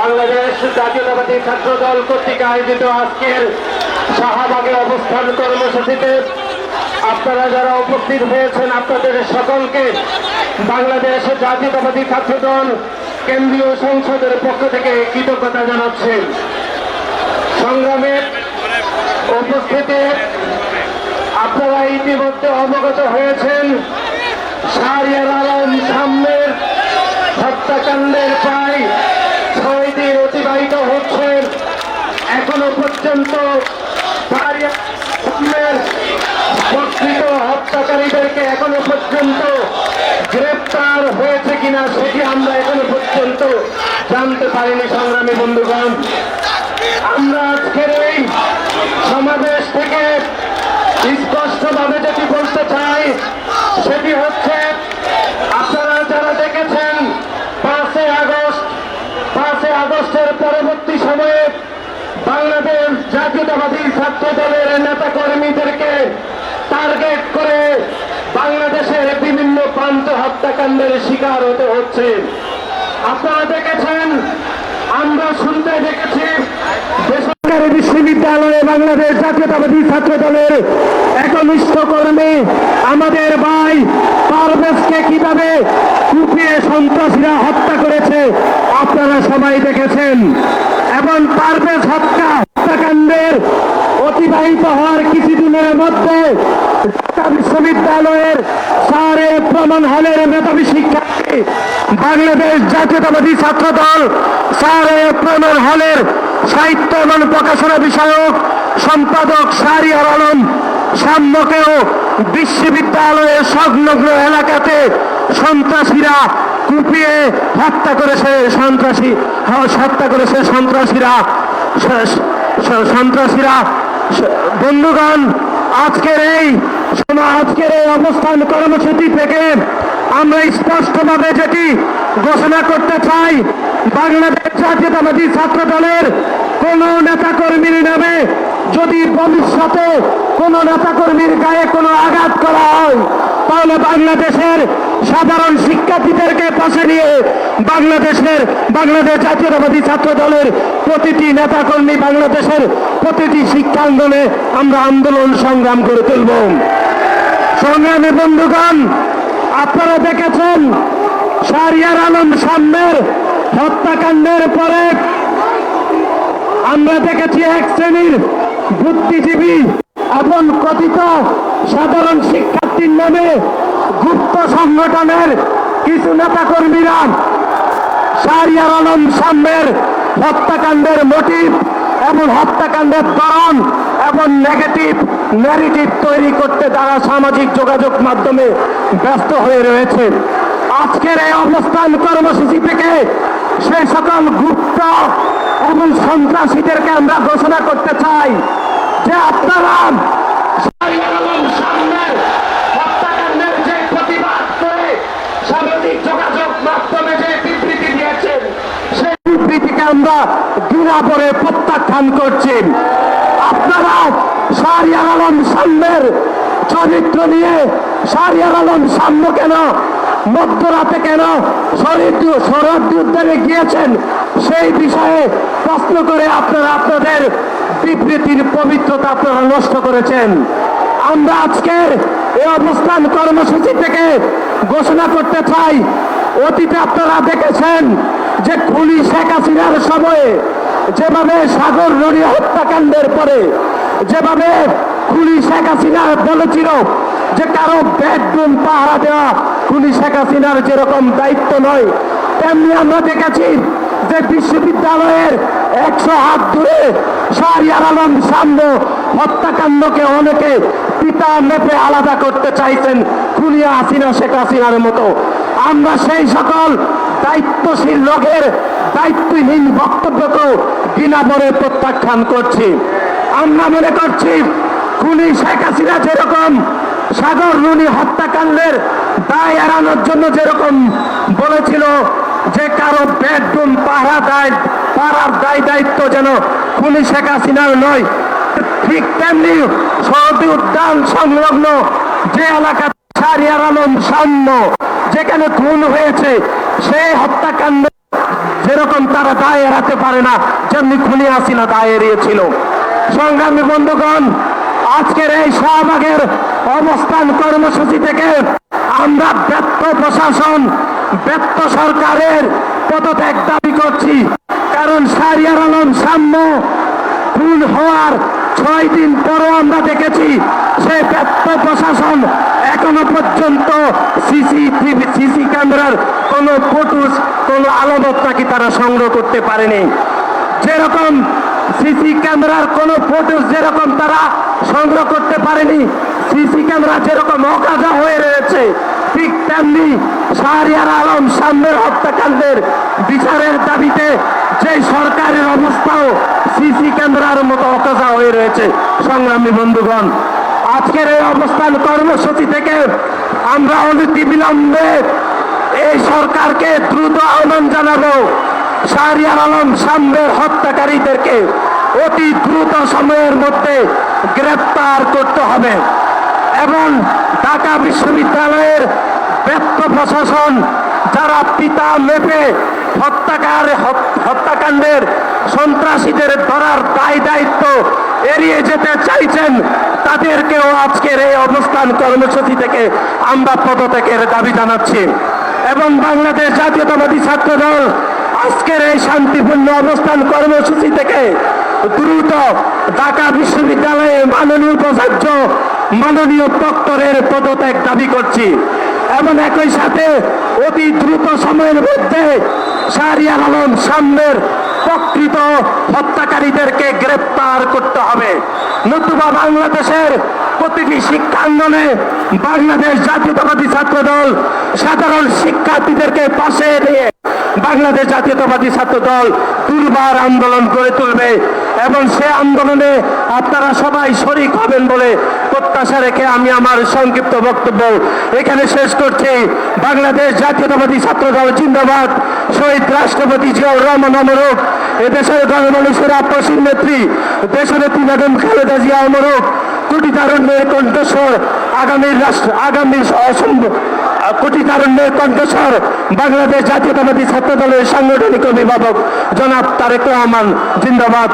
বাংলাদেশ জাতীয়তাবাদী ছাত্র দল কর্তৃক আয়োজিত আজকের শাহবাগে অবস্থান কর্মসূচিতে আপনারা যারা উপস্থিত হয়েছেন আপনাদের সকলকে বাংলাদেশ জাতীয়তাবাদী ছাত্র দল কেন্দ্রীয় সংসদের পক্ষ থেকে কৃতজ্ঞতা জানাচ্ছেন। সংগ্রামের উপস্থিতি আপনারা ইতিমধ্যে অবগত হয়েছেন শাহরিয়ার আলম সামনের হত্যাকাণ্ডের প্রায় 6 দিন অতিবাহিত হচ্ছে। এখনো পর্যন্ত প্রকৃত হত্যাকারীদেরকে এখনো পর্যন্ত গ্রেপ্তার হয়েছে কিনা সেটি আমরা এখনো পর্যন্ত জানতে পারিনি। সংগ্রামী বন্ধুগণ, আমরা আজকের এই সমাবেশ থেকে স্পষ্টভাবে যেটি বলতে চাই সেটি হচ্ছে, আপনারা যারা দেখেছেন 5 আগস্টের পরবর্তী সময়ে বাংলাদেশ জাতীয়তাবাদী ছাত্র দলের নেতা কর্মীদেরকে টার্গেট করে বাংলাদেশের বিভিন্ন প্রান্ত হত্যাকাণ্ডের শিকার হতে হচ্ছে। আপনারা দেখেছেন, আমরা শুনতে দেখেছি বেসরকারি বিশ্ববিদ্যালয়ে বাংলাদেশ জাতীয়তাবাদী ছাত্র দলের একনিষ্ঠ কর্মী আমাদের ভাই পারভেজকে কিভাবে কুপিয়ে সন্ত্রাসীরা হত্যা করেছে আপনারা সবাই দেখেছেন। এবং পারভেজ হত্যাকাণ্ডের অতিবাহিত হওয়ার কিছুদিনের মধ্যে ঢাকা বিশ্ববিদ্যালয়ের সারে প্রমাণ হলের মেধাবী শিক্ষার্থী বাংলাদেশ জাতীয়তাবাদী ছাত্র দল সারে প্রমাণ হলের সাহিত্য এবং প্রকাশনা বিষয়ক সম্পাদক শাহরিয়ার আলম সাম্যকেও বিশ্ববিদ্যালয়ের সংলগ্ন এলাকাতে সন্ত্রাসীরা কুপিয়ে হত্যা করেছে। সন্ত্রাসীরা বন্ধুগণ, আজকের এই অবস্থান কর্মসূচি থেকে আমরা স্পষ্টভাবে যেটি ঘোষণা করতে চাই, বাংলাদেশ জাতীয়তাবাদী ছাত্র দলের কোন নেতাকর্মীর নামে যদি ভবিষ্যতে কোন নেতাকর্মীর গায়ে কোনো আঘাত করা হয় তাহলে বাংলাদেশের সাধারণ শিক্ষার্থীদেরকে পাশে নিয়ে বাংলাদেশ জাতীয়তাবাদী ছাত্র দলের প্রতিটি নেতাকর্মী বাংলাদেশের প্রতিটি শিক্ষাঙ্গনে আমরা আন্দোলন সংগ্রাম করে তুলব। সংগ্রামী বন্ধুগণ, আপনারা দেখেছেন শাহরিয়ার আলম সাম্যের হত্যাকাণ্ডের পরে আমরা দেখেছি এক শ্রেণীর বুদ্ধিজীবী এবং কথিত সাধারণ শিক্ষার্থীর নামে গুপ্ত সংগঠনের কিছু নেতাকর্মীরা শাহরিয়ার আলম সাম্যের হত্যাকাণ্ডের মোটিভ এবং হত্যাকাণ্ডের ধরন এবং নেগেটিভ ন্যারেটিভ তৈরি করতে তারা সামাজিক যোগাযোগ মাধ্যমে ব্যস্ত হয়ে রয়েছে। আজকের এই অবস্থান কর্মসূচি থেকে সেই সকল গুপ্ত এবং সন্ত্রাসীদেরকে আমরা ঘোষণা করতে চাই যে আপনারা শাহরিয়ার আলম সাম্যের হত্যাকাণ্ডের যে প্রতিবাদ করে সামাজিক যোগাযোগ মাধ্যমে যে বিবৃতি দিয়েছেন সেই বিবৃতিকে আমরা ঘৃণা করে প্রত্যাখ্যান করছি। আপনারা শাহরিয়ার আলম সাম্যের চরিত্র নিয়ে শাহরিয়ার আলম সাম্য কেন মধ্যরাতে কেন শরণার্থী উদ্যানে গিয়েছেন সেই বিষয়ে প্রশ্ন করে আপনারা আপনাদের বিবৃতির পবিত্রতা আপনারা নষ্ট করেছেন। আমরা আজকের এই অবস্থান কর্মসূচি থেকে ঘোষণা করতে চাই, অতীতে আপনারা দেখেছেন যে খুনি শেখ হাসিনার সময়ে যেভাবে সাগর রনি হত্যাকাণ্ডের পরে যেভাবে খুনি শেখ হাসিনা বলেছিল যে কারো বেডরুম পাহারা দেওয়া খুনি শেখ হাসিনার যেরকম দায়িত্ব নয়, তেমনি আমরা দেখেছি যে বিশ্ববিদ্যালয়ের 100 হাত দূরে শাহরিয়ার আলম সাম্য হত্যাকাণ্ডকে অনেকে পিতা মেপে আলাদা করতে চাইছেন খুনি হাসিনা শেখ হাসিনার মতো। আমরা সেই সকল দায়িত্বশীল লোকের দায়িত্বহীন বক্তব্যকেও ঘৃণা করে প্রত্যাখ্যান করছি। আমরা মনে করছি খুনি শেখ হাসিনা যেরকম সাগর রুনি হত্যাকাণ্ডের দায় এড়ানোর জন্য যেরকম বলেছিল যে কারো বেডরুম পাহারার দায়িত্ব যেন খুনি শেখ হাসিনার নয়, ঠিক তেমনি সৌদি উদ্যান সংলগ্ন যে এলাকা শাহরিয়ার আলম সাম্য যেখানে খুন হয়েছে সেই হত্যাকাণ্ড যেরকম তারা দায় এড়াতে পারে না, যেমনি খুনি হাসিনা দায় এড়িয়েছিল। সংগ্রামী বন্ধুগণ, আজকের এই শাহবাগের অবস্থান কর্মসূচি থেকে আমরা ব্যর্থ প্রশাসন, ব্যর্থ সরকারের পদত্যাগ দাবি করছি। কারণ শাহরিয়ার আলম সাম্য খুন হওয়ার 6 দিন পরও আমরা দেখেছি সে ব্যর্থ প্রশাসন এখনো পর্যন্ত সিসি ক্যামেরার কোনো ফুটেজ, কোনো আলামত নাকি তারা সংগ্রহ করতে পারেনি। যেরকম সিসি ক্যামেরার কোনো ফুটেজ যেরকম তারা সংগ্রহ করতে পারেনি, সিসি ক্যামেরা যেরকম অকাজা হয়ে রয়েছে, ঠিক তেমনি শাহরিয়ার আলম সাম্যের হত্যাকাণ্ডের বিচারের দাবিতে যে সরকারের অবস্থাও সিসি ক্যামেরার মতো অকাজা হয়ে রয়েছে। সংগ্রামী বন্ধুগণ, আজকের এই অবস্থান কর্মসূচি থেকে আমরা অনতিবিলম্বে এই সরকারকে দ্রুত আহ্বান জানাবো, শাহরিয়ার আলম সাম্যের হত্যাকারীদেরকে অতি দ্রুত সময়ের মধ্যে গ্রেপ্তার করতে হবে এবং ঢাকা বিশ্ববিদ্যালয়ের ব্যর্থ প্রশাসন যারা পিতা মেপে হত্যাকাণ্ডের সন্ত্রাসীদের ধরার দায় দায়িত্ব এড়িয়ে যেতে চাইছেন, তাদেরকেও আজকের এই অবস্থান কর্মসূচি থেকে আমরা পদত্যাগের দাবি জানাচ্ছি। এবং বাংলাদেশ জাতীয়তাবাদী ছাত্রদল আজকের এই শান্তিপূর্ণ অবস্থান কর্মসূচি থেকে দ্রুত ঢাকা বিশ্ববিদ্যালয়ে মাননীয় উপাচার্য, মাননীয় প্রক্টরের পদত্যাগ দাবি করছি এবং একই সাথে অতি দ্রুত সময়ের মধ্যে শাহরিয়ার আলম সাম্যের প্রকৃত হত্যাকারীদেরকে গ্রেপ্তার করতে হবে। নতুবা বাংলাদেশের প্রতিটি শিক্ষাঙ্গনে বাংলাদেশ জাতীয়তাবাদী ছাত্রদল সাধারণ শিক্ষার্থীদেরকে পাশে নিয়ে বাংলাদেশ জাতীয়তাবাদী ছাত্রদল দুর্বার আন্দোলন গড়ে তুলবে এবং সে আন্দোলনে আপনারা সবাই শরিক হবেন বলে প্রত্যাশা রেখে আমি আমার সংক্ষিপ্ত বক্তব্য এখানে শেষ করছি। বাংলাদেশ জাতীয়তাবাদী ছাত্রদল জিন্দাবাদ। শহীদ রাষ্ট্রপতি জিয়াউর রহমান অমরক। এদেশের গণমানুষের আপসীর নেত্রী দেশনেত্রী বেগম খালেদা জিয়া অমরক। কোটি তারুণ্যের কণ্ঠস্বর আগামীর কোটি তারুণ্যের কণ্ঠস্বর বাংলাদেশ জাতীয়তাবাদী ছাত্রদলের সাংগঠনিক অভিভাবক জনাব তারেক রহমান জিন্দাবাদ।